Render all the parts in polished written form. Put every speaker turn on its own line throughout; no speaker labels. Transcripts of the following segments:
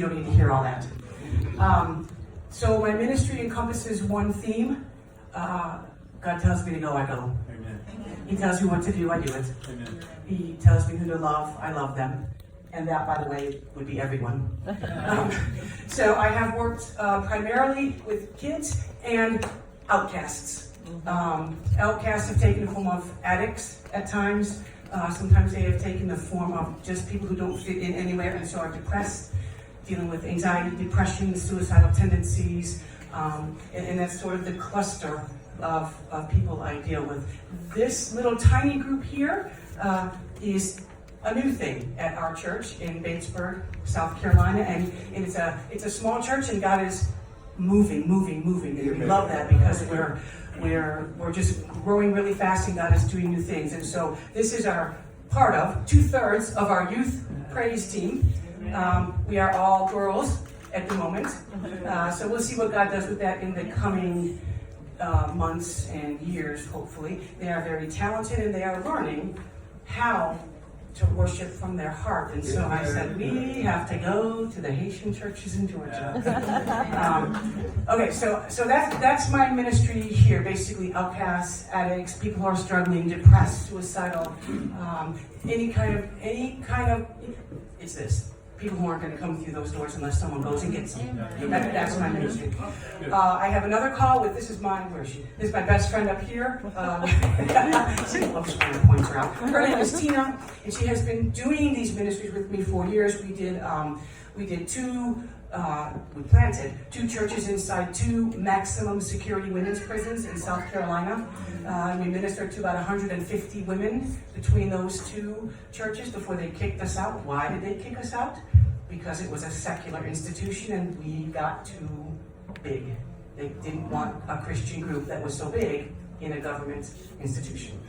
you don't need to hear all that. So my ministry encompasses one theme. God tells me to go, I go.
Amen.
He tells me what to do, I do it.
Amen.
He tells me who to love, I love them. And that, by the way, would be everyone. So I have worked primarily with kids and outcasts. Outcasts have taken the form of addicts at times. Sometimes they have taken the form of just people who don't fit in anywhere and so are depressed, dealing with anxiety, depression, suicidal tendencies, and that's sort of the cluster of people I deal with. This little tiny group here is a new thing at our church in Batesburg, South Carolina, and it's a small church, and God is moving, and we love that because we're just growing really fast, and God is doing new things. And so this is our part of 2/3 of our youth praise team. We are all girls at the moment, so we'll see what God does with that in the coming months and years, hopefully. They are very talented, and they are learning how to worship from their heart. And so I said, we have to go to the Haitian churches in Georgia. Okay, so that's my ministry here. Basically, outcasts, addicts, people who are struggling, depressed, suicidal, any kind of. It's this. People who aren't going to come through those doors unless someone goes and gets them. That's my ministry. I have another call with, this is my best friend up here. She loves when I point her out. Her name is Tina, and she has been doing these ministries with me for years. We planted two churches inside 2 maximum security women's prisons in South Carolina. We ministered to about 150 women between those 2 churches before they kicked us out. Why did they kick us out? Because it was a secular institution and we got too big. They didn't want a Christian group that was so big in a government institution.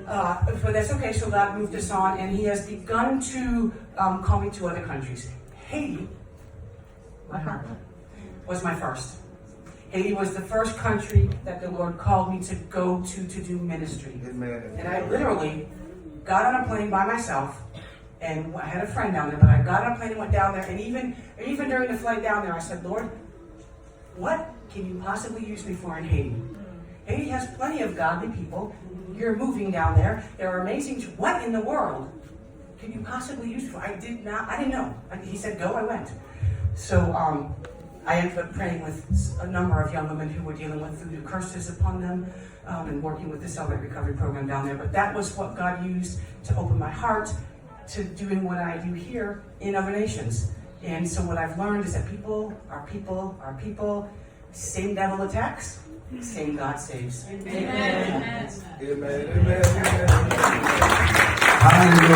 But that's okay, so God moved us on, and He has begun to call me to other countries. Haiti was my first. Haiti was the first country that the Lord called me to go to do ministry. And I literally got on a plane by myself, and I had a friend down there, but I got on a plane and went down there, and even during the flight down there, I said, Lord, what can you possibly use me for in Haiti? Haiti has plenty of godly people. You're moving down there. They're amazing. What in the world can you possibly use me for? I didn't know. He said, go, I went. So I ended up praying with a number of young women who were dealing with voodoo curses upon them, and working with the Celebrate Recovery program down there. But that was what God used to open my heart to doing what I do here in other nations. And so what I've learned is that people are people. Same devil attacks, same God saves.
Amen. Amen. Amen. Amen. Hallelujah.